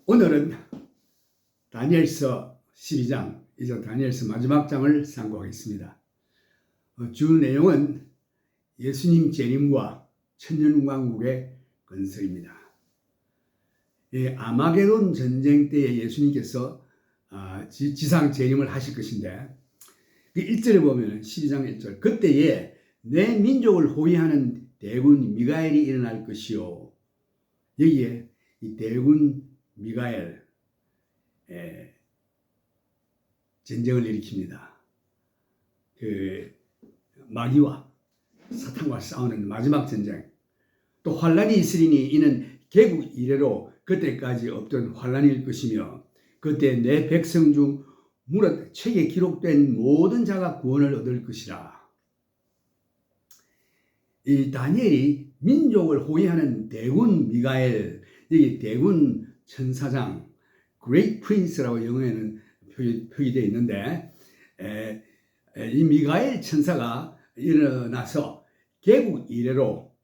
오늘은 다니엘서 12장, 이제 다니엘서 마지막 장을 상고하겠습니다. 주 내용은 예수님 재림과 천년왕국의 건설입니다. 아마게돈 전쟁 때에 예수님께서 지상 재림을 하실 것인데, 1절에 보면 12장 1절, 그때에 내 민족을 호위하는 대군 미가엘이 일어날 것이요. 여기에 이 대군 미가엘 전쟁을 일으킵니다. 마귀와 사탄과 싸우는 마지막 전쟁. 또 환란이 있으리니 이는 개국 이래로 그때까지 없던 환란일 것이며, 그때 내 백성 중 무릇 책에 기록된 모든 자가 구원을 얻을 것이라. 이 다니엘이 민족을 호위하는 대군 미가엘, 여기 대군 천사장, Great Prince라고 영어에는 표기되어 있는데, 이 미가엘 천사가 일어나서 개국 이래로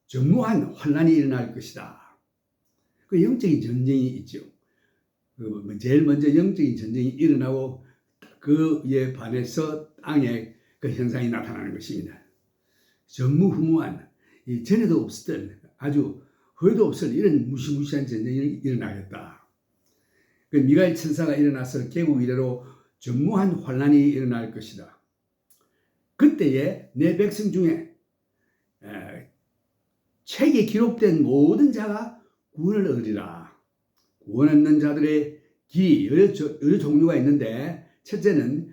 전무한 환란이 일어날 것이다. 그 영적인 전쟁이 있죠. 제일 먼저 영적인 전쟁이 일어나고 그에 반해서 땅에 그 현상이 나타나는 것입니다. 전무후무한, 전에도 없었던, 아주 거의도 없을 이런 무시무시한 전쟁이 일어나겠다. 그 미가엘 천사가 일어나서 개국 이래로 전무한 환란이 일어날 것이다. 그때에 내 백성 중에 책에 기록된 모든 자가 구원을 얻으리라. 구원 얻는 자들의 길이 여러 종류가 있는데, 첫째는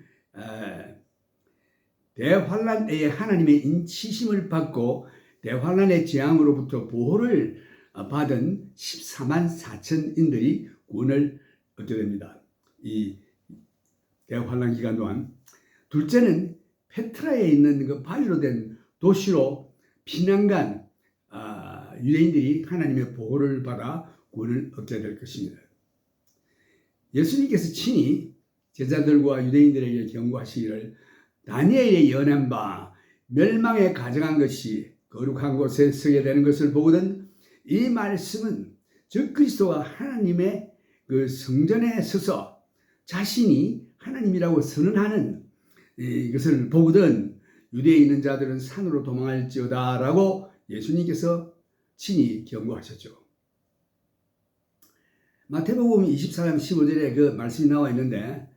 대환란 때에 하나님의 인치심을 받고 대환란의 재앙으로부터 보호를 받은 14만 4천인들이 구원을 얻게 됩니다. 이 대환란 기간 동안. 둘째는 페트라에 있는 그 바위로 된 도시로 피난간 유대인들이 하나님의 보호를 받아 구원을 얻게 될 것입니다. 예수님께서 친히 제자들과 유대인들에게 경고하시기를, 다니엘의 예언한 바 멸망에 가져간 것이 거룩한 곳에 서게 되는 것을 보거든 이 말씀은 즉 그리스도가 하나님의 그 성전에 서서 자신이 하나님이라고 선언하는 이것을 보거든 유대에 있는 자들은 산으로 도망할지어다 라고 예수님께서 친히 경고하셨죠. 마태복음 24장 15절에 그 말씀이 나와 있는데,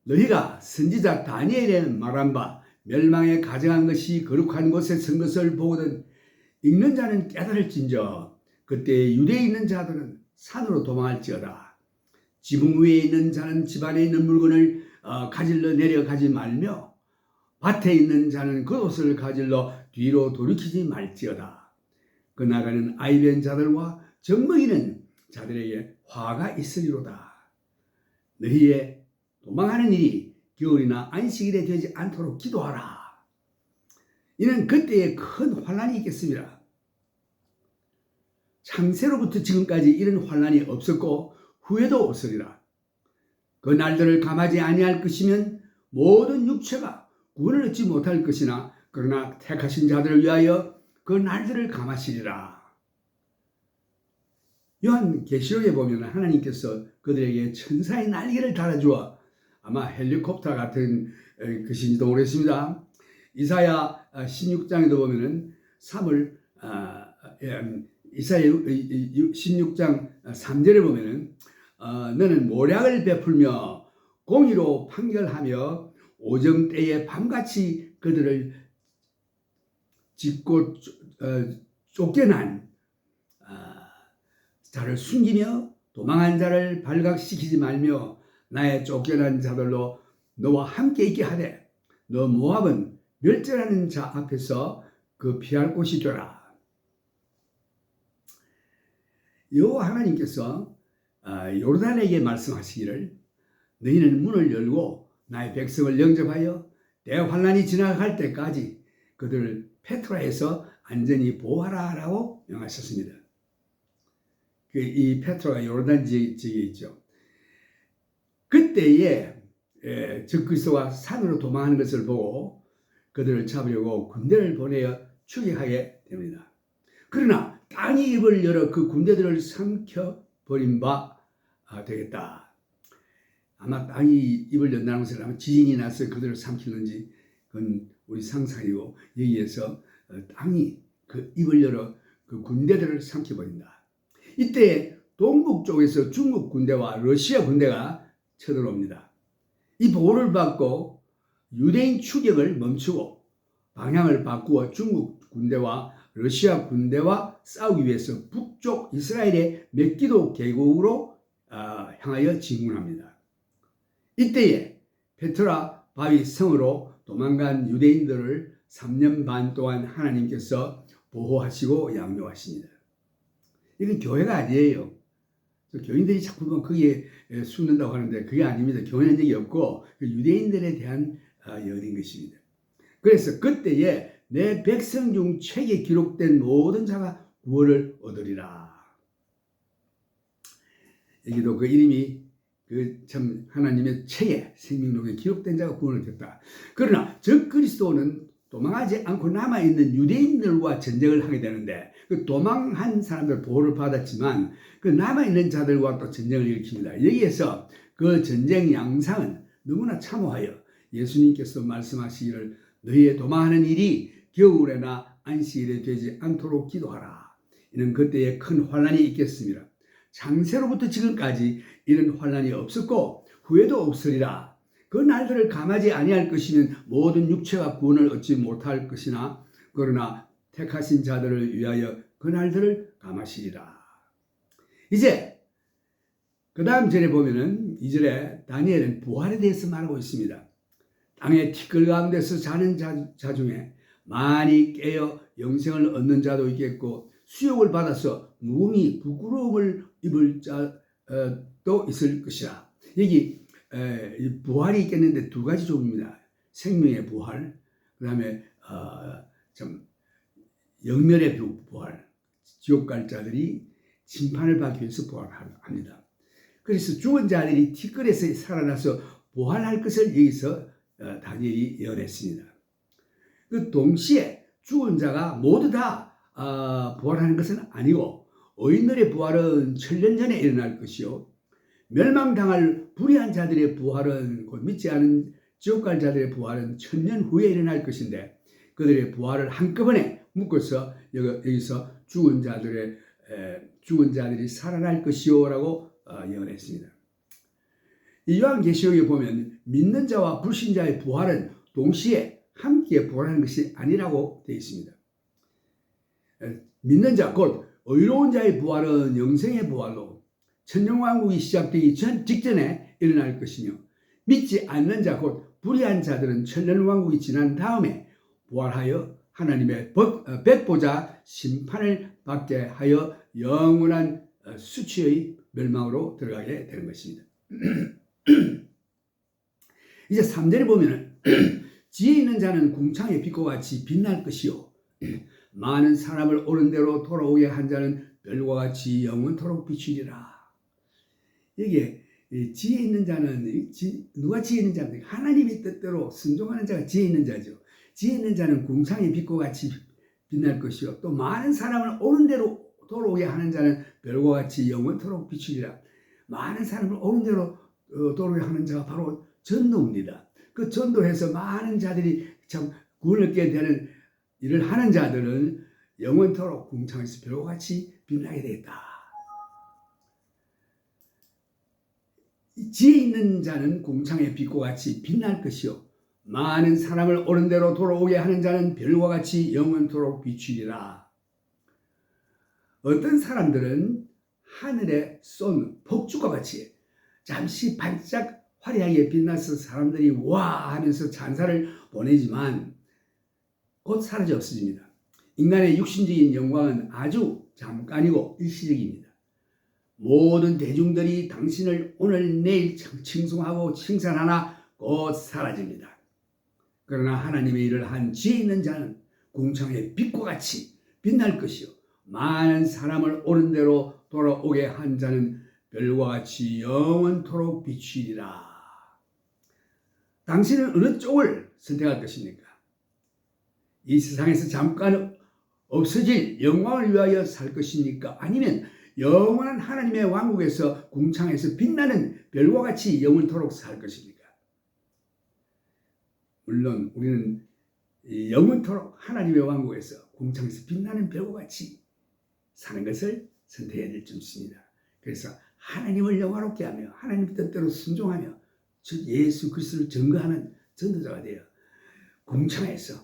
너희가 선지자 다니엘의 말한 바 멸망에 가져간 것이 거룩한 곳에 선 것을 보거든 읽는 자는 깨달을진저 그때 유대에 있는 자들은 산으로 도망할지어다. 지붕 위에 있는 자는 집 안에 있는 물건을 가질러 내려가지 말며 밭에 있는 자는 겉옷을 가질러 뒤로 돌이키지 말지어다. 그 나가는 아이된 자들과 젖먹이는 자들에게 화가 있으리로다. 너희의 도망하는 일이 겨울이나 안식일에 되지 않도록 기도하라. 이는 그때에 큰 환란이 있겠습니다. 창세로부터 지금까지 이런 환란이 없었고 후에도 없으리라. 그 날들을 감하지 아니할 것이면 모든 육체가 구원을 얻지 못할 것이나 그러나 택하신 자들을 위하여 그 날들을 감하시리라. 요한계시록에 보면 하나님께서 그들에게 천사의 날개를 달아주어 아마 헬리콥터 같은 것인지도 모르겠습니다. 이사야 16장에도 보면은 이사야 16장 3절에 보면은 너는 모략을 베풀며 공의로 판결하며 오정 때에 밤같이 그들을 짚고 쫓겨난 자를 숨기며 도망한 자를 발각시키지 말며 나의 쫓겨난 자들로 너와 함께 있게 하되 너 모압은 멸절하는 자 앞에서 그 피할 곳이 되라. 여호와 하나님께서 요르단에게 말씀하시기를, 너희는 문을 열고 나의 백성을 영접하여 대환란이 지나갈 때까지 그들을 페트라에서 안전히 보호하라 라고 명하셨습니다. 이 페트라가 요르단 지역에 있죠. 그때에 즉 그리스도가 산으로 도망하는 것을 보고 그들을 잡으려고 군대를 보내어 추격하게 됩니다. 그러나 땅이 입을 열어 그 군대들을 삼켜버린 바 되겠다. 아마 땅이 입을 연다는 것을 아마 지진이 나서 그들을 삼키는지 그건 우리 상상이고, 여기에서 땅이 그 입을 열어 그 군대들을 삼켜버린다. 이때 동북 쪽에서 중국 군대와 러시아 군대가 쳐들어옵니다. 이 보호를 받고 유대인 추격을 멈추고 방향을 바꾸어 중국 군대와 러시아 군대와 싸우기 위해서 북쪽 이스라엘의 megiddo 계곡으로 향하여 진군합니다. 이때에 페트라 바위 성으로 도망간 유대인들을 3년 반 동안 하나님께서 보호하시고 양육하십니다. 이건 교회가 아니에요. 교인들이 자꾸 보면 거기에 숨는다고 하는데 그게 아닙니다. 교회는 적이 없고 유대인들에 대한 연인 것입니다. 그래서 그때에 내 백성 중 책에 기록된 모든 자가 구원을 얻으리라. 여기도 그 이름이 그 참 하나님의 책에 생명록에 기록된 자가 구원을 얻었다. 그러나 저 그리스도는 도망하지 않고 남아있는 유대인들과 전쟁을 하게 되는데, 그 도망한 사람들 보호를 받았지만 그 남아있는 자들과 또 전쟁을 일으킵니다. 여기에서 그 전쟁 양상은 너무나 참호하여 예수님께서 말씀하시기를 너희의 도망하는 일이 겨울에나 안식일에 되지 않도록 기도하라. 이는 그때에 큰 환난이 있겠습니다. 창세로부터 지금까지 이런 환난이 없었고 후에도 없으리라. 그 날들을 감하지 아니할 것이면 모든 육체가 구원을 얻지 못할 것이나 그러나 택하신 자들을 위하여 그 날들을 감하시리라. 이제 그 다음 절에 보면은 2절에 다니엘은 부활에 대해서 말하고 있습니다. 땅의 티끌 가운데서 자는 자 중에 많이 깨어 영생을 얻는 자도 있겠고 수욕을 받아서 무궁히 부끄러움을 입을 자도 있을 것이라. 여기 부활이 있겠는데 두 가지 종입니다. 생명의 부활, 그 다음에 영멸의 부활. 지옥 갈 자들이 심판을 받기 위해서 부활합니다. 그래서 죽은 자들이 티끌에서 살아나서 부활할 것을 여기서 다니엘이 예언했습니다. 그 동시에 죽은 자가 모두 다 부활하는 것은 아니고 의인들의 부활은 천년 전에 일어날 것이요 멸망당할 불의한 자들의 부활은 곧 믿지 않은 지옥 갈 자들의 부활은 천년 후에 일어날 것인데 그들의 부활을 한꺼번에 묶어서 여기서 죽은 자들이 살아날 것이요라고 예언했습니다. 이 요한계시록에 보면 믿는 자와 불신자의 부활은 동시에 함께 부활하는 것이 아니라고 되어 있습니다. 믿는 자 곧 의로운 자의 부활은 영생의 부활로 천년왕국이 시작되기 직전에 일어날 것이며 믿지 않는 자 곧 불의한 자들은 천년왕국이 지난 다음에 부활하여 하나님의 백보자 심판을 받게 하여 영원한 수치의 멸망으로 들어가게 되는 것입니다. 이제 3절에 보면 지혜 있는 자는 궁창의 빛과 같이 빛날 것이요 많은 사람을 옳은 대로 돌아오게 한 자는 별과 같이 영원토록 비추리라. 이게 지혜 있는 자는 누가 지혜 있는 자입니까? 하나님의 뜻대로 순종하는 자가 지혜 있는 자죠. 지혜 있는 자는 궁창의 빛과 같이 빛날 것이요 또 많은 사람을 옳은 대로 돌아오게 하는 자는 별과 같이 영원토록 비추리라. 많은 사람을 옳은 대로 돌아오게 하는 자가 바로 전도입니다. 그 전도해서 많은 자들이 참 구원을 얻게 되는 일을 하는 자들은 영원토록 궁창에서 별과 같이 빛나게 되겠다. 지혜 있는 자는 궁창의 빛과 같이 빛날 것이요 많은 사람을 옳은 대로 돌아오게 하는 자는 별과 같이 영원토록 비추리라. 어떤 사람들은 하늘에 쏜 폭죽과 같이 잠시 반짝 화려하게 빛나서 사람들이 와 하면서 찬사를 보내지만 곧 사라져 없어집니다. 인간의 육신적인 영광은 아주 잠깐이고 일시적입니다. 모든 대중들이 당신을 오늘 내일 칭송하고 칭찬하나 곧 사라집니다. 그러나 하나님의 일을 한 지혜 있는 자는 궁창의 빛과 같이 빛날 것이요 많은 사람을 옳은 대로 돌아오게 한 자는 별과 같이 영원토록 비추리라. 당신은 어느 쪽을 선택할 것입니까? 이 세상에서 잠깐 없어질 영광을 위하여 살 것입니까? 아니면 영원한 하나님의 왕국에서 궁창에서 빛나는 별과 같이 영원토록 살 것입니까? 물론 우리는 영원토록 하나님의 왕국에서 궁창에서 빛나는 별과 같이 사는 것을 선택해야 될 줄 믿습니다. 그래서 하나님을 영화롭게 하며 하나님 뜻대로 순종하며 즉 예수 그리스도를 증거하는 전도자가 되어 궁창에서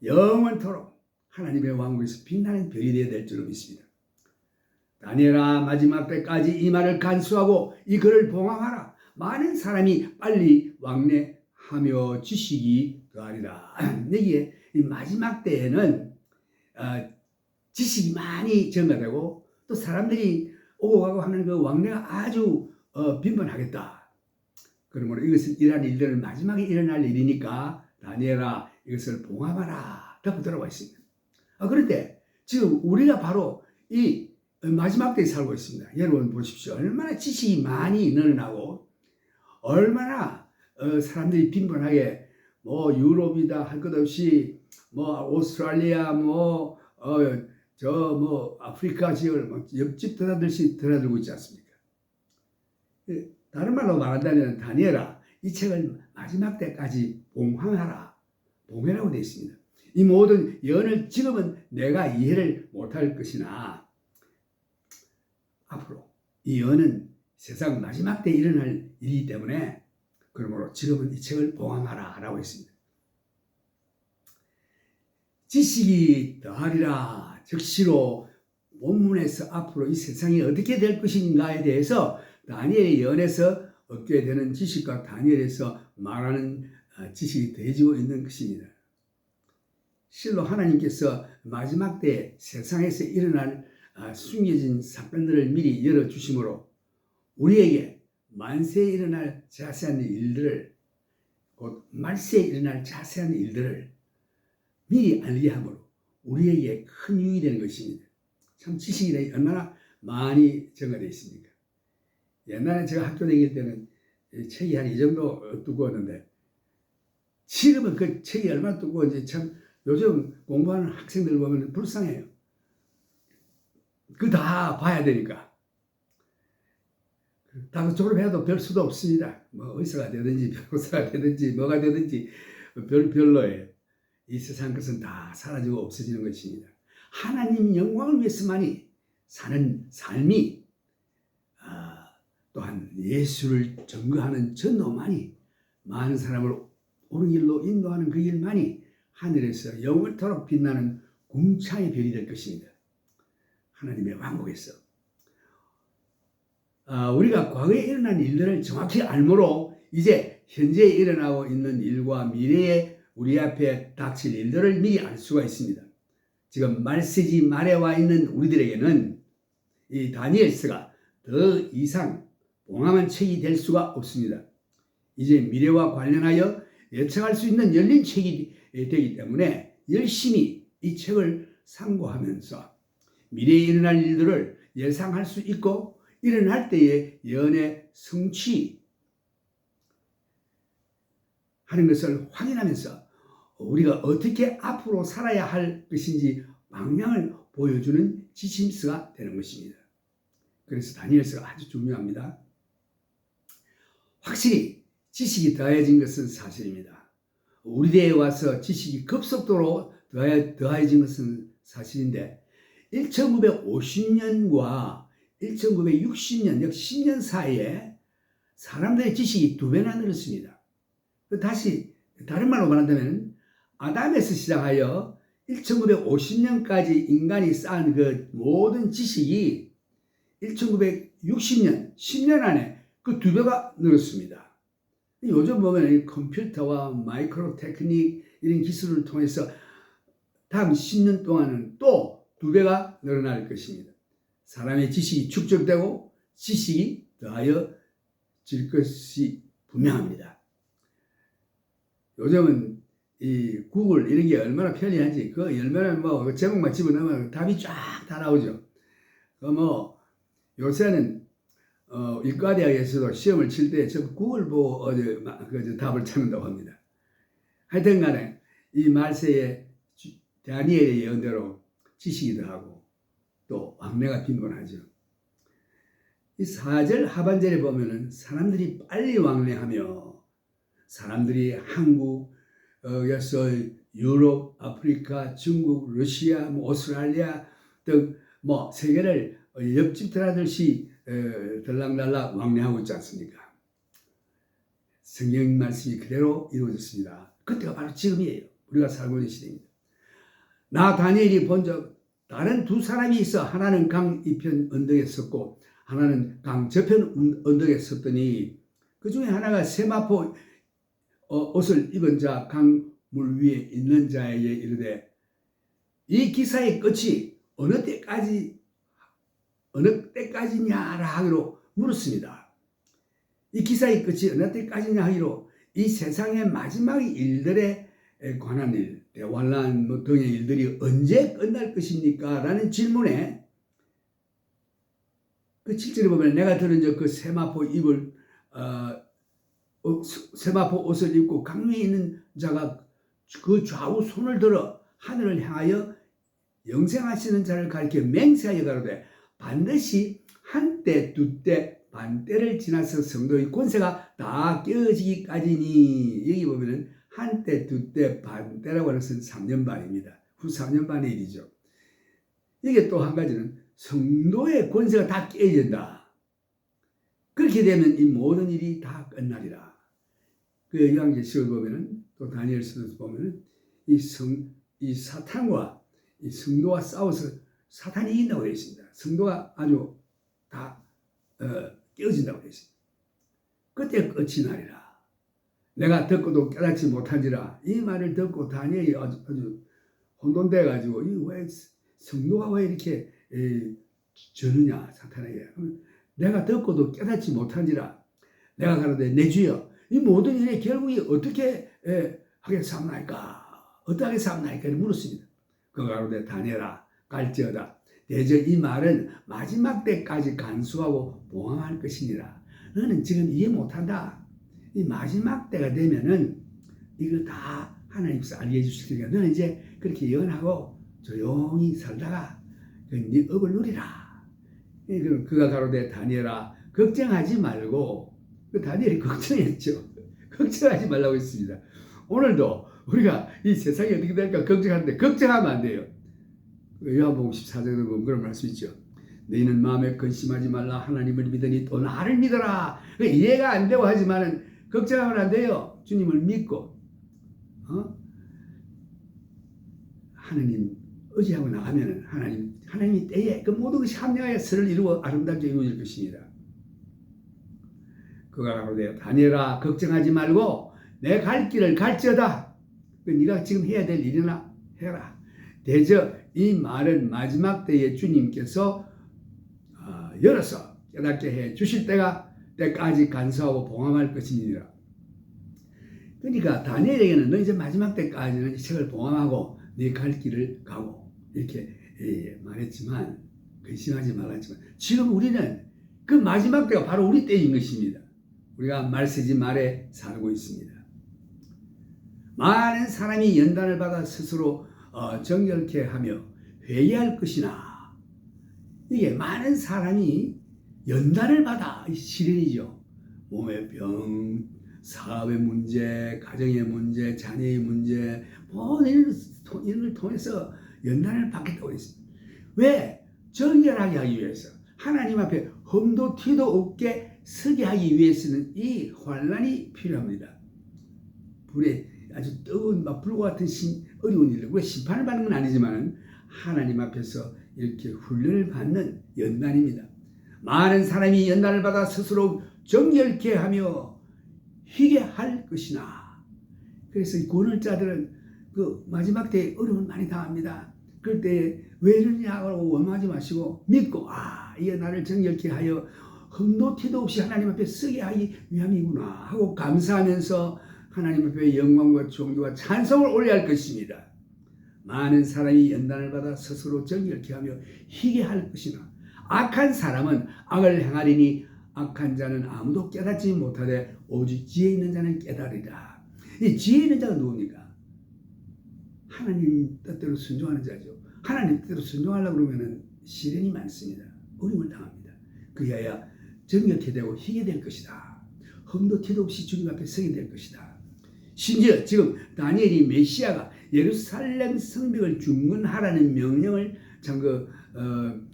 영원토록 하나님의 왕국에서 빛나는 별이 되어야 될 줄로 믿습니다. 다니엘아, 마지막 때까지 이 말을 간수하고 이 글을 봉함하라. 많은 사람이 빨리 왕래하며 지식이 더하리라. 여기에 이 마지막 때에는 지식이 많이 증가되고 또 사람들이 오고 가고 하는 그 왕래가 아주 빈번하겠다. 그러므로 이것은 이러한 일들은 마지막에 일어날 일이니까 다니엘아, 이것을 봉함하라. 더 들어가 있습니다. 그런데 지금 우리가 바로 이 마지막 때에 살고 있습니다. 여러분 보십시오. 얼마나 지식이 많이 늘어나고 얼마나 사람들이 빈번하게 뭐 유럽이다 할 것 없이 뭐 오스트랄리아 뭐 아프리카 지역을 뭐 옆집 드나들듯이 드나들고 있지 않습니까? 다른 말로 말한다면 다니엘아, 이 책을 마지막 때까지 봉황하라. 봉해라고 되어 있습니다. 이 모든 예언을 지금은 내가 이해를 못할 것이나 앞으로 이 예언은 세상 마지막 때 일어날 일이기 때문에 그러므로 지금은 이 책을 봉함하라 라고 했습니다. 지식이 더하리라. 즉시로 본문에서 앞으로 이 세상이 어떻게 될 것인가에 대해서 다니엘의 예언에서 얻게 되는 지식과 다니엘에서 말하는 지식이 더해지고 있는 것입니다. 실로 하나님께서 마지막 때 세상에서 일어날 숨겨진 사건들을 미리 열어주심으로 우리에게 만세에 일어날 자세한 일들을 곧 말세에 일어날 자세한 일들을 미리 알게 함으로 우리에게 큰 유익이 되는 것입니다. 참 지식이 얼마나 많이 증가되어 있습니까? 옛날에 제가 학교 다닐 때는 책이 한 이 정도 두꺼웠는데 지금은 그 책이 얼마나 두꺼운지 참 요즘 공부하는 학생들 보면 불쌍해요. 그거 다 봐야 되니까. 다 졸업해도 별 수도 없습니다. 뭐 의사가 되든지 변호사가 되든지 뭐가 되든지 별로예요. 이 세상 것은 다 사라지고 없어지는 것입니다. 하나님 영광을 위해서만이 사는 삶이 또한 예수를 증거하는 전도만이 많은 사람을 옳은 길로 인도하는 그 일만이 하늘에서 영원토록 빛나는 궁창의 별이 될 것입니다. 하나님의 왕국에서 우리가 과거에 일어난 일들을 정확히 알므로 이제 현재 일어나고 있는 일과 미래에 우리 앞에 닥칠 일들을 미리 알 수가 있습니다. 지금 말세지 말에 와 있는 우리들에게는 이 다니엘서가 더 이상 봉함한 책이 될 수가 없습니다. 이제 미래와 관련하여 예측할 수 있는 열린 책이 되기 때문에 열심히 이 책을 상고하면서 미래에 일어날 일들을 예상할 수 있고 일어날 때의 예언의 성취하는 것을 확인하면서 우리가 어떻게 앞으로 살아야 할 것인지 방향을 보여주는 지침서가 되는 것입니다. 그래서 다니엘서가 아주 중요합니다. 확실히 지식이 더해진 것은 사실입니다. 우리 대에 와서 지식이 급속도로 더해진 것은 사실인데 1950년과 1960년, 약 10년 사이에 사람들의 지식이 2배나 늘었습니다. 다시 다른 말로 말한다면 아담에서 시작하여 1950년까지 인간이 쌓은 그 모든 지식이 1960년, 10년 안에 그 2배가 늘었습니다. 요즘 보면 컴퓨터와 마이크로 테크닉 이런 기술을 통해서 다음 10년 동안은 또 2배가 늘어날 것입니다. 사람의 지식이 축적되고 지식이 더하여질 것이 분명합니다. 요즘은 이 구글 이런 게 얼마나 편리한지 그 열면은 뭐 제목만 집어넣으면 답이 쫙 다 나오죠. 뭐 요새는 이과대학에서도 시험을 칠 때 저 구글 보고 그 답을 찾는다고 합니다. 하여튼 간에 이 말세에 다니엘의 예언대로 지식이기도 하고 또 왕래가 빈곤하죠. 이 4절 하반절에 보면은 사람들이 빨리 왕래하며 사람들이 한국에서 유럽, 아프리카, 중국, 러시아, 오스트랄리아 등 세계를 옆집 하듯이 들락날락 왕래하고 있지 않습니까? 성경 말씀이 그대로 이루어졌습니다. 그때가 바로 지금이에요. 우리가 살고 있는 시대입니다. 나 다니엘이 본 적 다른 두 사람이 있어. 하나는 강 이편 언덕에 섰고 하나는 강 저편 언덕에 섰더니 그 중에 하나가 세마포 옷을 입은 자 강물 위에 있는 자에게 이르되 이 기사의 끝이 어느 때까지냐라 하기로 물었습니다. 이 기사의 끝이 어느 때까지냐 하기로 이 세상의 마지막 일들에 관한 일, 대환란 등의 일들이 언제 끝날 것입니까? 라는 질문에 그 7절에 보면 내가 들은 적 그 세마포 옷을 입고 강 위에 있는 자가 그 좌우 손을 들어 하늘을 향하여 영생하시는 자를 가리켜 맹세하여 가로되 반드시 한때 두때 반때를 지나서 성도의 권세가 다 깨어지기까지니. 여기 보면은 한때 두때 반때라고 하는 것은 3년 반입니다. 후 3년 반의 일이죠. 이게 또 한 가지는 성도의 권세가 다 깨진다. 그렇게 되면 이 모든 일이 다 끝나리라. 그 요한계시록을 보면은 또 다니엘서도 보면은 이 사탄과 이 성도와 싸워서 사탄이 이긴다고 되어 있습니다. 성도가 아주 다 깨어진다고 되어 있습니다. 그때 끝이 나리라. 내가 듣고도 깨닫지 못한지라. 이 말을 듣고 다니엘이 아주 혼돈돼 가지고 왜 성도가 왜 이렇게 저느냐 사탄에게. 내가 듣고도 깨닫지 못한지라. 내가 가로되 내 주여 이 모든 일의 결국이 어떻게 하겠사옵나이까? 어떻게 하겠사옵나이까? 물었습니다. 그가 가로되 다니엘아 갈지어다. 대저 이 말은 마지막 때까지 간수하고 봉함할 것이니라. 너는 지금 이해 못한다. 이 마지막 때가 되면은 이거 다 하나님께서 알게 해주실 테니까 너는 이제 그렇게 연하고 조용히 살다가 네 업을 누리라. 그가 가로되 다니엘아 걱정하지 말고. 다니엘이 걱정했죠. 걱정하지 말라고 했습니다. 오늘도 우리가 이 세상이 어떻게 될까 걱정하는데 걱정하면 안 돼요. 요한복음 14장에 보면 그런 말씀 있죠. 너희는 마음에 근심하지 말라. 하나님을 믿으니 또 나를 믿어라. 이해가 안 되고 하지만은 걱정하면 안 돼요. 주님을 믿고 하나님 의지하고 나가면은 하나님이 때에 그 모든 것이 합력하여 선을 이루어 아름답게 이루어질 것입니다. 그가 가로되 다니엘아 걱정하지 말고 내 갈 길을 갈지어다. 네가 지금 해야 될 일이나 해라. 대저 이 말은 마지막 때에 주님께서 열어서 깨닫게 해 주실 때까지 간수하고 봉함할 것이니라. 그러니까 다니엘에게는 너 이제 마지막 때까지는 이 책을 봉함하고 네 갈 길을 가고 이렇게 말했지만 근심하지 말았지만 지금 우리는 그 마지막 때가 바로 우리 때인 것입니다. 우리가 말세지 말에 살고 있습니다. 많은 사람이 연단을 받아 스스로 정결케 하며 회개할 것이나 이게 많은 사람이 연단을 받아 시련이죠. 몸의 병, 사업의 문제, 가정의 문제, 자녀의 문제 모든 이런 걸 통해서 연단을 받겠다고 했습니다. 왜? 정결하게 하기 위해서 하나님 앞에 흠도 티도 없게 서게 하기 위해서는 이 환난이 필요합니다. 불에 아주 뜨거운 불과 같은 어려운 일을 왜 심판을 받는 건 아니지만 하나님 앞에서 이렇게 훈련을 받는 연단입니다. 많은 사람이 연단을 받아 스스로 정결케 하며 희게할 것이나. 그래서 이 고난자들은 그 마지막 때에 어려움을 많이 당합니다. 그럴 때 왜 이러냐고 원망하지 마시고 믿고 이게 나를 정결케 하여 흠도 티도 없이 하나님 앞에 서게 하기 위함이구나 하고 감사하면서 하나님 앞에 영광과 존귀와 찬송을 올려야 할 것입니다. 많은 사람이 연단을 받아 스스로 정결케 하며 희게 할 것이나 악한 사람은 악을 행하리니 악한 자는 아무도 깨닫지 못하되 오직 지혜 있는 자는 깨달으리라. 이 지혜 있는 자가 누굽니까? 하나님 뜻대로 순종하는 자죠. 하나님 뜻대로 순종하려고 그러면 시련이 많습니다. 어려움을 당합니다. 그리하여 정력해 되고 희게 될 것이다. 흠도 티도 없이 주님 앞에 서게 될 것이다. 심지어 지금 다니엘이 메시아가 예루살렘 성벽을 중건하라는 명령을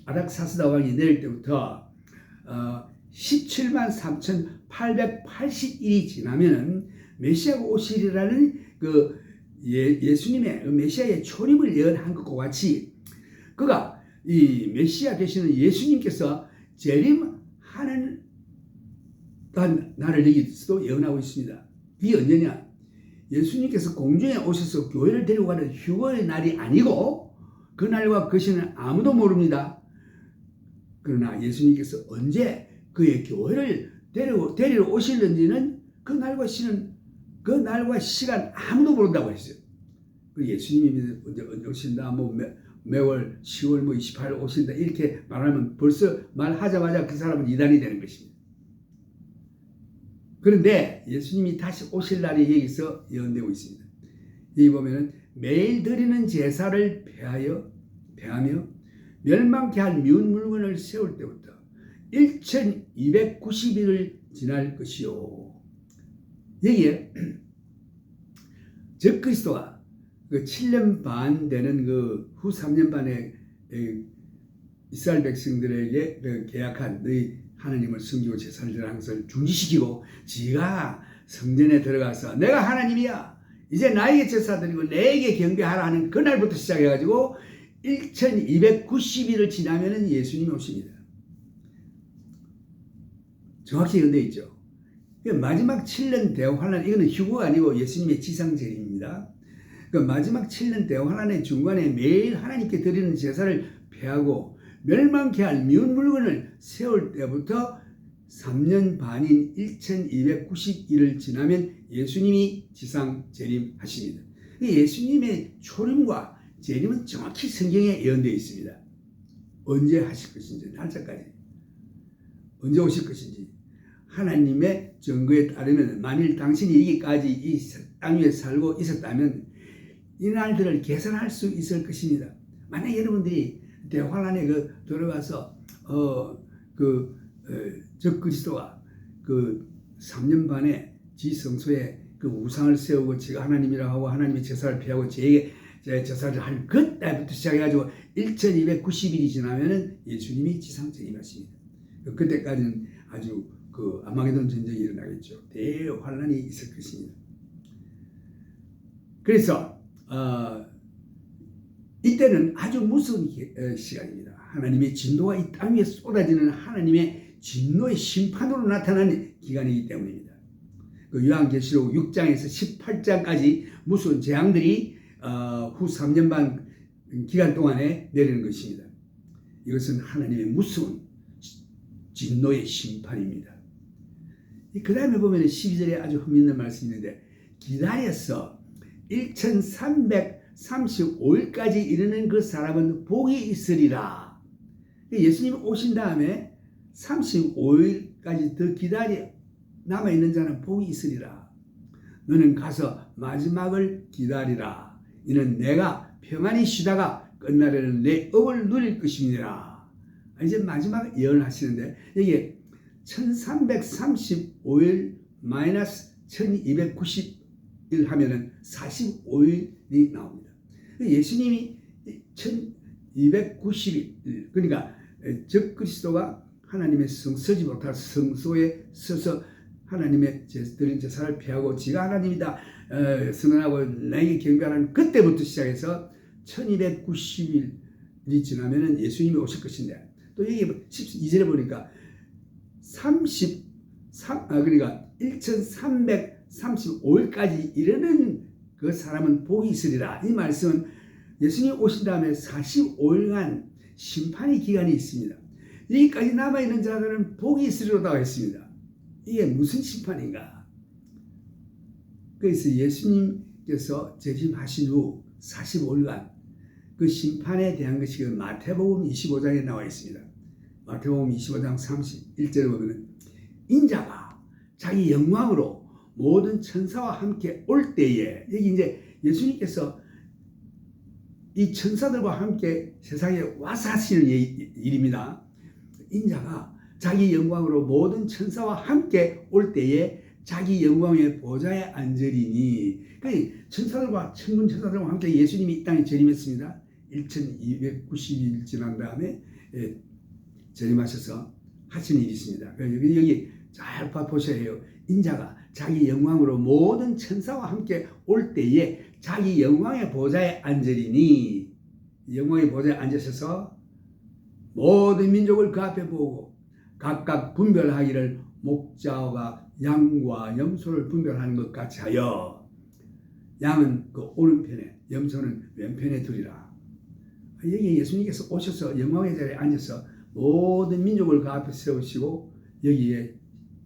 아닥사스다 왕이 내릴 때부터 17만 3,881이 지나면은 메시아가 오시리라는 그 예수님의 메시아의 초림을 예언한 것과 같이 그가 이 메시아 되시는 예수님께서 재림하는 날을 여기서도 예언하고 있습니다. 이게 언제냐? 예수님께서 공중에 오셔서 교회를 데리고 가는 휴거의 날이 아니고 그 날과 그 시는 아무도 모릅니다. 그러나 예수님께서 언제 그의 교회를 데리러 오실는지는 그 날과 시간 아무도 모른다고 했어요. 예수님이 언제 오신다, 매월 10월 28일 오신다 이렇게 말하면 벌써 말하자마자 그 사람은 이단이 되는 것입니다. 그런데 예수님이 다시 오실 날이 여기서 예언되고 있습니다. 여기 보면은 매일 드리는 제사를 폐하며 멸망케 할 미운 물건을 세울 때부터 1290일을 지날 것이요. 여기에 적그리스도가 그 7년 반 되는 그 후 3년 반에 이스라엘 백성들에게 계약한 너희 하나님을 섬기고 제사를 드리는 것을 중지시키고 지가 성전에 들어가서 내가 하나님이야 이제 나에게 제사 드리고 내게 경배하라 하는 그날부터 시작해가지고 1290일을 지나면은 예수님이 오십니다. 정확히 연대해 있죠. 마지막 7년 대환란, 이거는 휴거가 아니고 예수님의 지상제림입니다. 그 마지막 7년 대환란의 중간에 매일 하나님께 드리는 제사를 폐하고 멸망케 할 미운 물건을 세울 때부터 3년 반인 1290일을 지나면 예수님이 지상재림하십니다. 예수님의 초림과 재림은 정확히 성경에 예언되어 있습니다. 언제 하실 것인지, 날짜까지 언제 오실 것인지 하나님의 증거에 따르면 만일 당신이 여기까지 이 땅 위에 살고 있었다면 이 날들을 계산할 수 있을 것입니다. 만약 여러분들이 대환란에 들어가서 적그리스도가 그 3년 반에 지 성소에 그 우상을 세우고 제가 하나님이라고 하고 하나님의 제사를 피하고 제 제사를 할 그때부터 시작해가지고 1290일이 지나면은 예수님이 지상재림하십니다. 그때까지는 아주 그 아마게돈 전쟁이 일어나겠죠. 대환란이 있을 것입니다. 그래서 이때는 아주 무서운 시간입니다. 하나님의 진노가 이 땅 위에 쏟아지는 하나님의 진노의 심판으로 나타나는 기간이기 때문입니다. 그 요한계시록 6장에서 18장까지 무서운 재앙들이 후 3년 반 기간 동안에 내리는 것입니다. 이것은 하나님의 무서운 진노의 심판입니다. 그 다음에 보면 12절에 아주 흥미있는 말씀이 있는데 기다려서 1335일까지 이르는 그 사람은 복이 있으리라. 예수님이 오신 다음에 35일까지 더 기다려 남아있는 자는 복이 있으리라. 너는 가서 마지막을 기다리라. 이는 내가 평안히 쉬다가 끝날에는 내 업을 누릴 것이니라. 이제 마지막 예언을 하시는데 여기에 1335일 마이너스 1290일 하면은 45일이 나옵니다. 예수님이 1290일, 그러니까 적그리스도가 하나님의 서지 못할 성소에 서서 하나님의 드린 제사를 피하고 지가 하나님이다 선언하고 나에게 경배하는 그때부터 시작해서 1290일이 지나면은 예수님이 오실 것인데 또 여기 12절에 보니까 그러니까 1335일까지 이르는 그 사람은 복이 있으리라. 이 말씀은 예수님이 오신 다음에 45일간 심판의 기간이 있습니다. 여기까지 남아있는 자들은 복이 있으리로다고 했습니다. 이게 무슨 심판인가? 그래서 예수님께서 재림하신 후 45일간 그 심판에 대한 것이 마태복음 25장에 나와 있습니다. 마태복음 25장 31절에 보면 인자가 자기 영광으로 모든 천사와 함께 올 때에 여기 이제 예수님께서 이 천사들과 함께 세상에 와서 하시는 일입니다. 인자가 자기 영광으로 모든 천사와 함께 올 때에 자기 영광의 보좌에 앉으리니, 천사들과 천군 천사들과 함께 예수님이 이 땅에 재림했습니다. 1290일 지난 다음에 재림하셔서 하신 일이 있습니다. 여기 잘 보셔야 해요. 인자가 자기 영광으로 모든 천사와 함께 올 때에 자기 영광의 보좌에 앉으리니, 영광의 보좌에 앉으셔서 모든 민족을 그 앞에 보고 각각 분별하기를 목자가 양과 염소를 분별하는 것 같이 하여, 양은 그 오른편에 염소는 왼편에 두리라. 여기 예수님께서 오셔서 영광의 자리에 앉아서 모든 민족을 그 앞에 세우시고 여기에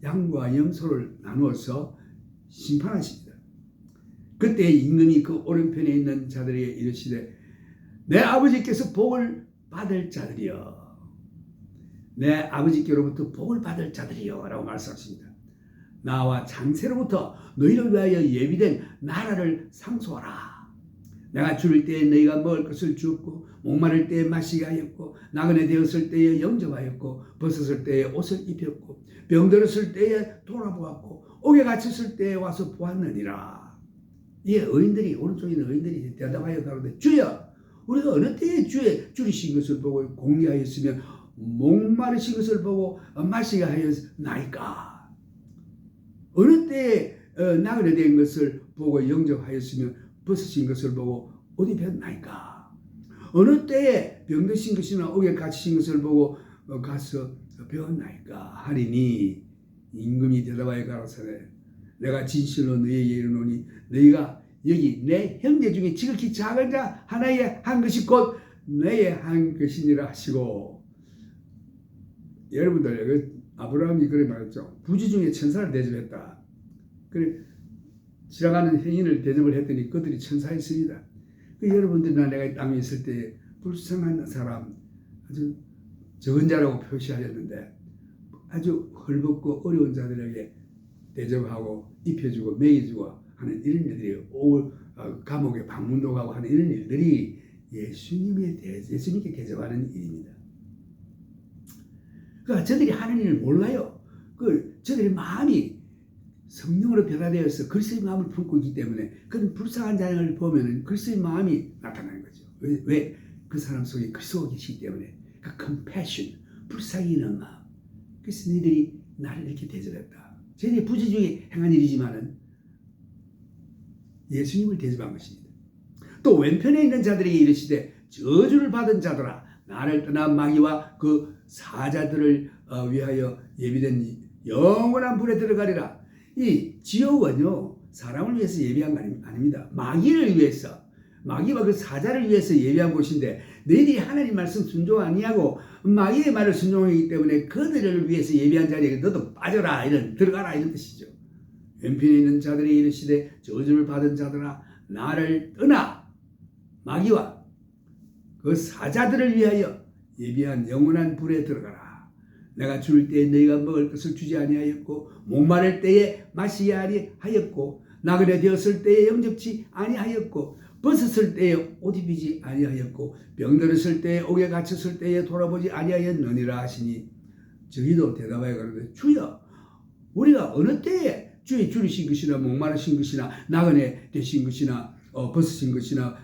양과 염소를 나누어서 심판하십니다. 그때 임금이 그 오른편에 있는 자들에게 이르시되, 내 아버지께서 복을 받을 자들이여, 내 아버지께로부터 복을 받을 자들이여 라고 말씀하십니다. 나와 창세로부터 너희를 위하여 예비된 나라를 상소하라. 내가 줄일 때에 너희가 먹을 것을 주었고, 목마를 때에 마시게 하였고, 나그네 되었을 때에 영접하였고, 벗었을 때에 옷을 입혔고, 병들었을 때에 돌아보았고, 옥에 갇혔을 때에 와서 보았느니라. 이 의인들이, 오른쪽에 있는 의인들이 대답하여 가로되, 주여, 우리가 어느 때에 주의 줄이신 것을 보고 공개하였으면 목마르신 것을 보고 마시게 하였나이까? 어느 때에 나그네 된 것을 보고 영접하였으면 벗으신 것을 보고 옷 입혔나이까? 어느 때에 병드신 것이나 옥에 갇히신 것을 보고 가서 배웠나이까? 하리니, 임금이 대답하여 가로사대, 내가 진실로 너희에게 이르노니 너희가 여기 내 형제 중에 지극히 작은 자 하나에 한 것이 곧 내에 한 것이니라 하시고, 여러분들 아브라함이 그래 말했죠. 부지 중에 천사를 대접했다. 그래 지나가는 행인을 대접을 했더니 그들이 천사였습니다. 여러분들이나 내가 이 땅에 있을 때 불쌍한 사람, 아주 적은 자라고 표시하였는데 아주 헐벗고 어려운 자들에게 대접하고 입혀주고 먹여주고 하는 이런 일들이, 감옥에 방문도 가고 하는 이런 일들이 예수님께 대접하는 일입니다. 그러니까 저들이 하는 일을 몰라요. 저들의 마음이 성령으로 변화되어서 그리스도의 마음을 품고 있기 때문에 그런 불쌍한 자를 보면 그리스도의 마음이 나타나는 거죠. 왜? 그 사람 속에 그리스도가 계시기 때문에. 그 compassion, 불쌍히 여기는 마음. 그래서 너희들이 나를 이렇게 대접했다. 저희들이 부지 중에 행한 일이지만은 예수님을 대접한 것입니다. 또 왼편에 있는 자들에게 이르시되, 저주를 받은 자들아, 나를 떠난 마귀와 그 사자들을 위하여 예비된 영원한 불에 들어가리라. 이 지옥은요, 사람을 위해서 예비한 거 아닙니다. 마귀를 위해서, 마귀와 그 사자를 위해서 예비한 곳인데, 너희들이 하나님 말씀 순종 아니하고 마귀의 말을 순종하기 때문에 그들을 위해서 예비한 자리에 너도 빠져라, 들어가라 이런 뜻이죠. 왼편에 있는 자들이 이르시되, 저주를 받은 자들아, 나를 떠나 마귀와 그 사자들을 위하여 예비한 영원한 불에 들어가라. 내가 줄 때에 너희가 먹을 것을 주지 아니하였고, 목마를 때에 마시게 하였고, 나그네 되었을 때에 영접치 아니하였고, 벗었을 때에 옷 입히지 아니하였고, 병들었을 때에 옥에 갇혔을 때에 돌아보지 아니하였느니라 하시니, 저희도 대답하여 가로되, 주여, 우리가 어느 때에 주의 줄이신 것이나 목마르신 것이나 나그네 되신 것이나 벗으신 것이나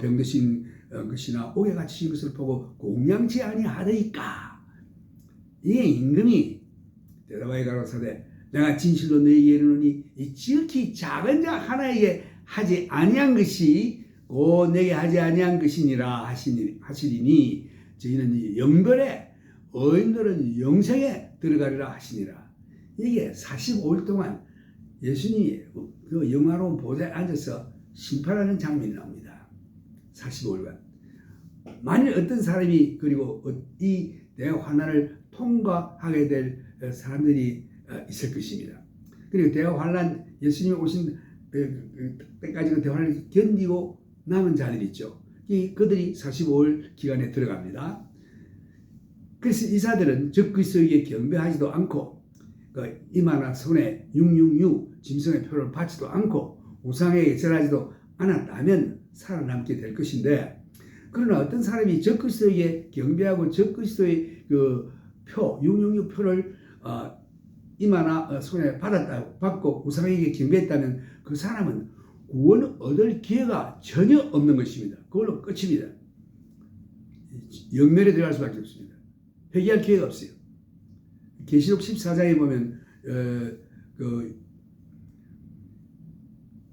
병드신 것이나 옥에 갇히신 것을 보고 공양치 아니하리까? 이에 임금이 대답하여 가로사대, 내가 진실로 너희에게 이르노니 이 지극히 작은 자 하나에게 하지 아니한 것이 곧 내게 하지 아니한 것이니라 하시리니, 저희는 영별에, 의인들은 영생에 들어가리라 하시니라. 이게 45일 동안 예수님이 그 영화로운 보좌에 앉아서 심판하는 장면이 나옵니다. 45일간. 만일 어떤 사람이 그리고 이 대환란을 통과하게 될 사람들이 있을 것입니다. 그리고 대환란, 예수님이 오신 때까지 그 대환란을 견디고 남은 자들이 있죠. 그들이 45일 기간에 들어갑니다. 그래서 이 자들은 적 그리스도에게 경배하지도 않고 이마나 손에 666 짐승의 표를 받지도 않고 우상에게 절하지도 않았다면 살아남게 될 것인데, 그러나 어떤 사람이 적그리스도에게 경배하고 적그리스도의 그 표, 666표를 이마나 손에 받고 우상에게 경배했다면 그 사람은 구원을 얻을 기회가 전혀 없는 것입니다. 그걸로 끝입니다. 영멸에 들어갈 수밖에 없습니다. 회개할 기회가 없어요. 계시록 14장에 보면 그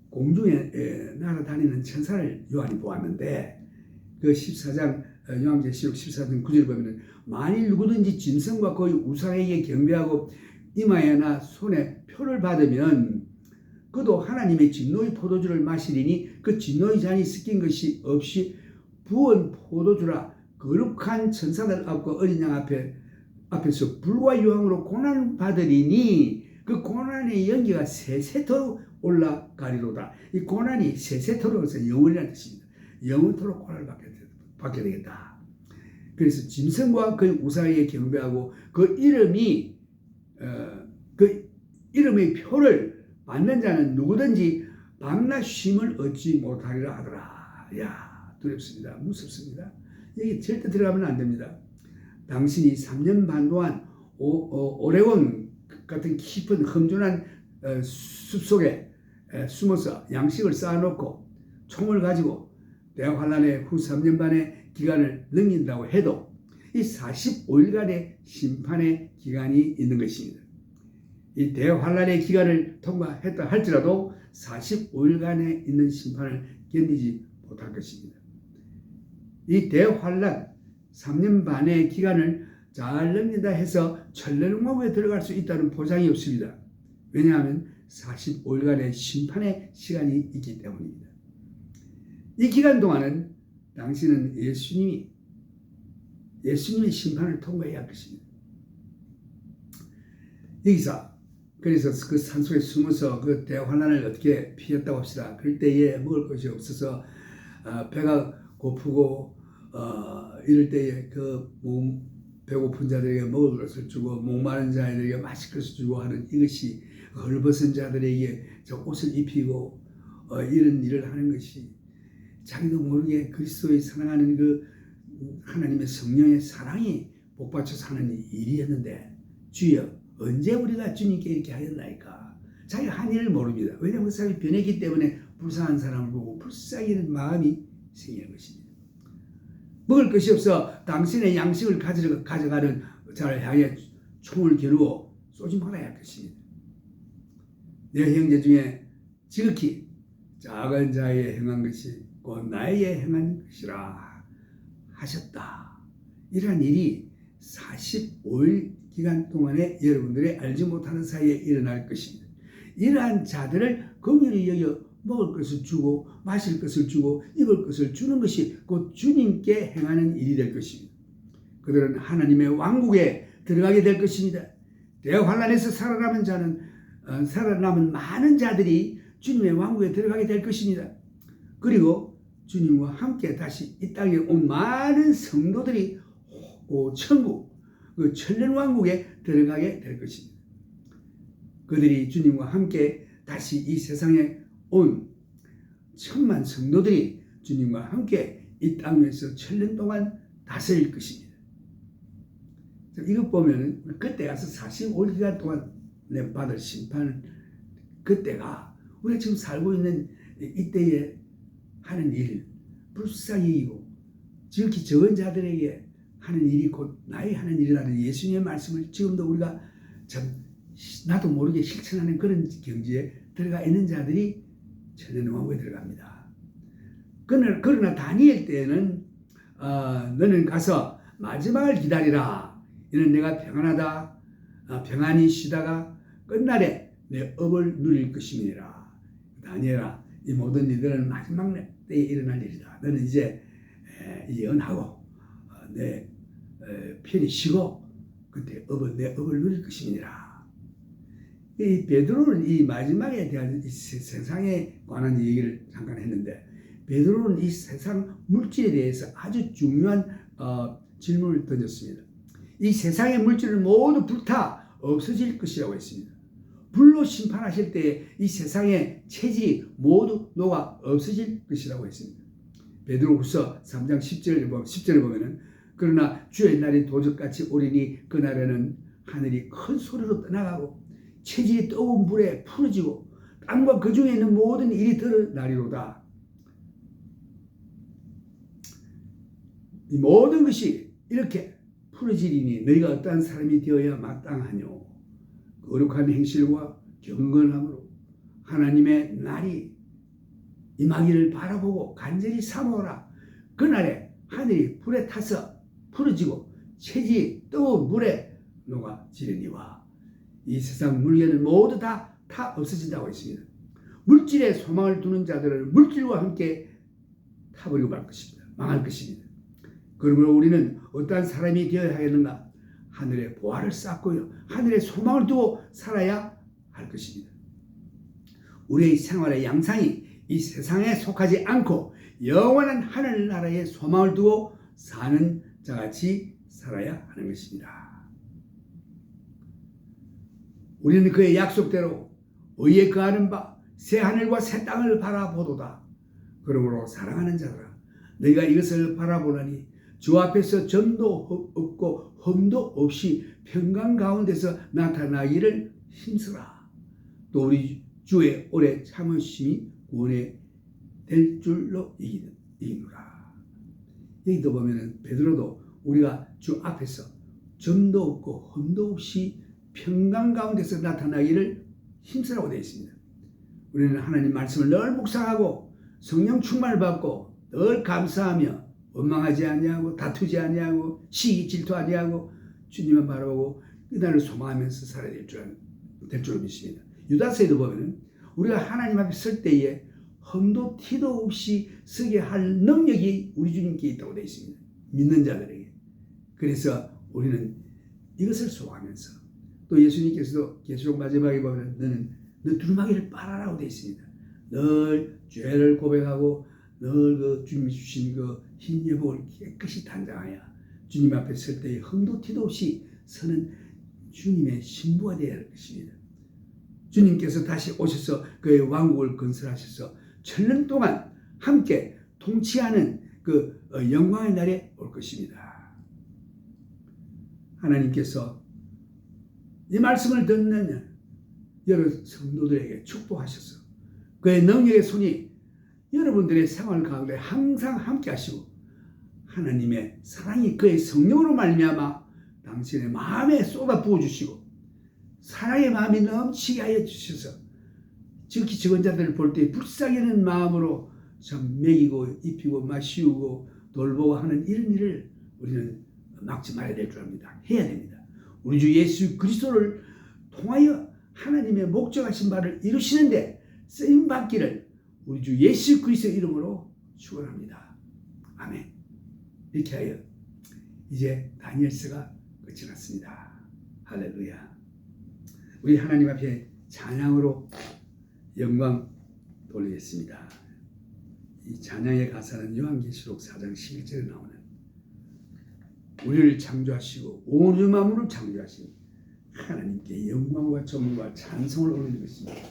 공중에 날아다니는 천사를 요한이 보았는데 그 14장 요한계시록 14장 9절 보면 만일 누구든지 짐승과 거의 우상에게 경배하고 이마에나 손에 표를 받으면 그도 하나님의 진노의 포도주를 마시리니 그 진노의 잔이 섞인 것이 없이 부은 포도주라 거룩한 천사들 앞과 어린 양 앞에서 불과 유황으로 고난을 받으리니 그 고난의 연기가 세세토록 올라가리로다. 이 고난이 세세토록 해서 영원이라는 뜻입니다. 영원토록 고난을 받게 되겠다. 그래서 짐승과 그 우상에게 경배하고 그 이름의 표를 받는 자는 누구든지 밤낮 쉼을 얻지 못하리라 하더라. 야, 두렵습니다. 무섭습니다. 여기 절대 들어가면 안 됩니다. 당신이 3년 반 동안 오레곤 같은 깊은 험준한 숲속에 숨어서 양식을 쌓아놓고 총을 가지고 대환란의 후 3년 반의 기간을 넘긴다고 해도 이 45일간의 심판의 기간이 있는 것입니다. 이 대환란의 기간을 통과했다 할지라도 45일간에 있는 심판을 견디지 못할 것입니다. 이 대환란 3년 반의 기간을 잘 넘긴다 해서 천년왕국에 들어갈 수 있다는 보장이 없습니다. 왜냐하면 45일간의 심판의 시간이 있기 때문입니다. 이 기간 동안은 당신은 예수님의 심판을 통과해야 할 것입니다. 여기서 그래서 그 산속에 숨어서 그 대환란을 어떻게 피했다고 합시다. 그럴 때에 먹을 것이 없어서 배가 고프고 이럴 때에 그 배고픈 자들에게 먹을 것을 주고 목마른 자들에게 마실 것을 주고 하는 이것이 헐벗은 자들에게 저 옷을 입히고 이런 일을 하는 것이 자기도 모르게 그리스도의 사랑하는 그 하나님의 성령의 사랑이 복받쳐서 하는 일이었는데 주여 언제 우리가 주님께 이렇게 하였나이까. 자기가 한 일을 모릅니다. 왜냐하면 그 사람이 변했기 때문에 불쌍한 사람을 보고 불쌍히는 마음이 생기는 것입니다. 먹을 것이 없어 당신의 양식을 가져가는 자를 향해 총을 겨누어 쏘지 말아야 할 것입니다. 내 형제 중에 지극히 작은 자에 행한 것이 곧 나에게 행한 것이라 하셨다. 이러한 일이 45일 기간 동안에 여러분들이 알지 못하는 사이에 일어날 것입니다. 이러한 자들을 긍휼히 여겨 먹을 것을 주고 마실 것을 주고 입을 것을 주는 것이 곧 주님께 행하는 일이 될 것입니다. 그들은 하나님의 왕국에 들어가게 될 것입니다. 대환란에서 살아남은 많은 자들이 주님의 왕국에 들어가게 될 것입니다. 그리고 주님과 함께 다시 이 땅에 온 많은 성도들이 천국, 그 천년왕국에 들어가게 될 것입니다. 그들이 주님과 함께 다시 이 세상에 온 천만 성도들이 주님과 함께 이 땅에서 천년 동안 다스릴 것입니다. 이것 보면 그때 가서 45일 기간 동안 받을 심판, 그때가 우리가 지금 살고 있는 이때에 하는 일, 불쌍히 여기고 지극히 적은 자들에게 하는 일이 곧 나의 하는 일이라는 예수님의 말씀을 지금도 우리가 참 나도 모르게 실천하는 그런 경지에 들어가 있는 자들이 천년왕국에 들어갑니다. 그러나 다니엘 때에는 너는 가서 마지막을 기다리라. 이는 내가 평안하다. 평안히 쉬다가 끝날에 내 업을 누릴 것임이니라. 다니엘아, 이 모든 일들은 마지막 때에 일어날 일이다. 너는 이제 예언하고 내 편히 쉬고 그때 내 업을 누릴 것임이니라. 이 베드로는 이 마지막에 대한 이 세상에 관한 얘기를 잠깐 했는데, 베드로는 이 세상 물질에 대해서 아주 중요한 질문을 던졌습니다. 이 세상의 물질은 모두 불타 없어질 것이라고 했습니다. 불로 심판하실 때 이 세상의 체질이 모두 녹아 없어질 것이라고 했습니다. 베드로후서 3장 10절을 보면은 그러나 주의 날이 도적같이 오리니 그날에는 하늘이 큰 소리로 떠나가고 체질이 뜨거운 불에 풀어지고 땅과 그 중에 있는 모든 일이 드러나리로다. 이 모든 것이 이렇게 풀어지리니 너희가 어떠한 사람이 되어야 마땅하뇨. 거룩한 행실과 경건함으로 하나님의 날이 임하기를 바라보고 간절히 사모하라. 그날에 하늘이 불에 타서 풀어지고 체질이 뜨거운 물에 녹아지르니와. 이 세상 물건은 모두 다 없어진다고 했습니다. 물질에 소망을 두는 자들은 물질과 함께 타버리고 말 것입니다. 망할 것입니다. 그러므로 우리는 어떠한 사람이 되어야 하겠는가? 하늘의 보화를 쌓고요, 하늘의 소망을 두고 살아야 할 것입니다. 우리의 생활의 양상이 이 세상에 속하지 않고 영원한 하늘나라의 소망을 두고 사는 자같이 살아야 하는 것입니다. 우리는 그의 약속대로 의에 거하는 바 새 하늘과 새 땅을 바라보도다. 그러므로 사랑하는 자들아, 너희가 이것을 바라보나니 주 앞에서 점도 없고 흠도 없이 평강 가운데서 나타나기를 힘쓰라. 또 우리 주의 오래 참으심이 구원에 될 줄로 이기노라. 여기도 보면은 베드로도 우리가 주 앞에서 점도 없고 흠도 없이 평강 가운데서 나타나기를 힘쓰라고 되어 있습니다. 우리는 하나님 말씀을 늘 묵상하고 성령 충만을 받고 늘 감사하며 원망하지 아니하고 다투지 아니하고 시기 질투 아니하고 주님을 바라보고 그날을 소망하면서 살아야 될 줄 믿습니다. 유다서에도 보면은 우리가 하나님 앞에 설 때에 흠도 티도 없이 서게 할 능력이 우리 주님께 있다고 되어 있습니다. 믿는 자들에게. 그래서 우리는 이것을 소망하면서 또 예수님께서도 계시록 마지막에 보면 너는 너 두루마기를 빨아라고 되어 있습니다. 늘 죄를 고백하고 늘 그 주님이 주신 그 흰 예복을 깨끗이 단장하여 주님 앞에 설 때에 흠도 티도 없이 서는 주님의 신부가 되어야 할 것입니다. 주님께서 다시 오셔서 그의 왕국을 건설하셔서 천년 동안 함께 통치하는 그 영광의 날에 올 것입니다. 하나님께서 이 말씀을 듣는 여러 성도들에게 축복하셔서 그의 능력의 손이 여러분들의 생활 가운데 항상 함께 하시고 하나님의 사랑이 그의 성령으로 말미암아 당신의 마음에 쏟아 부어주시고 사랑의 마음이 넘치게 하여 주셔서 지극히 적은 자들을 볼 때 불쌍히는 마음으로 참 먹이고 입히고 마시우고 돌보고 하는 이런 일을 우리는 막지 말아야 될 줄 압니다. 해야 됩니다. 우리 주 예수 그리스도를 통하여 하나님의 목적하신 바를 이루시는데 쓰임받기를 우리 주 예수 그리스도 이름으로 축원합니다. 아멘. 이렇게 하여 이제 다니엘서가 끝이 났습니다. 할렐루야. 우리 하나님 앞에 찬양으로 영광 돌리겠습니다. 이 찬양의 가사는 요한계시록 4장 11절에 나오는 우리를 창조하시고 온 우주 만물을 창조하신 하나님께 영광과 존귀와 찬송을 올리는 것입니다.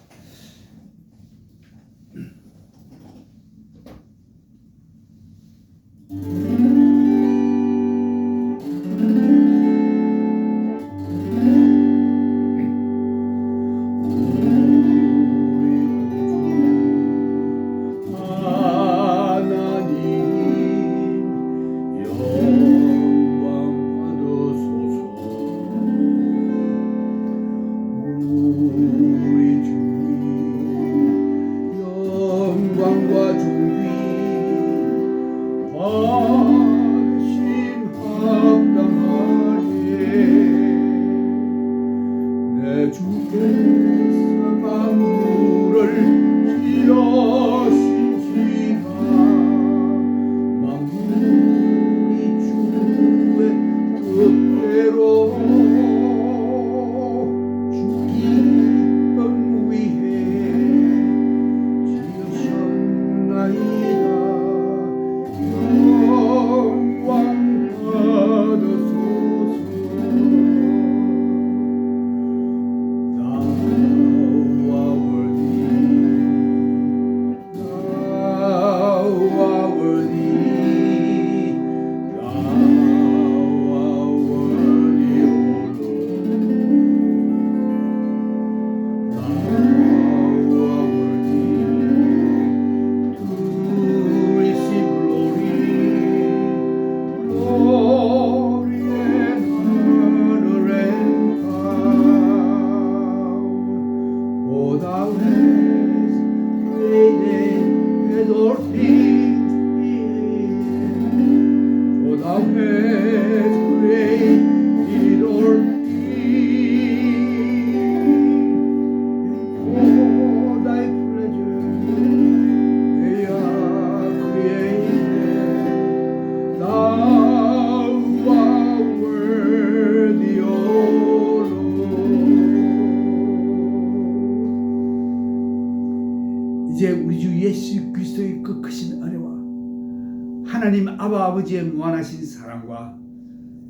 이제 우리 주 예수 그리스도의 그 크신 은혜와 하나님 아버지의 무한하신 사랑과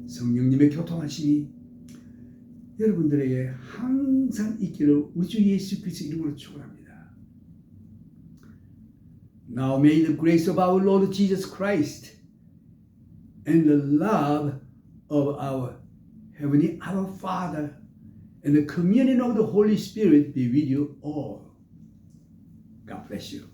성령님의 교통하심이 여러분들에게 항상 있기를 우리 주 예수 그리스도 이름으로 축원합니다. Now may the grace of our Lord Jesus Christ and the love of our Heavenly Our Father and the communion of the Holy Spirit be with you all. God bless you.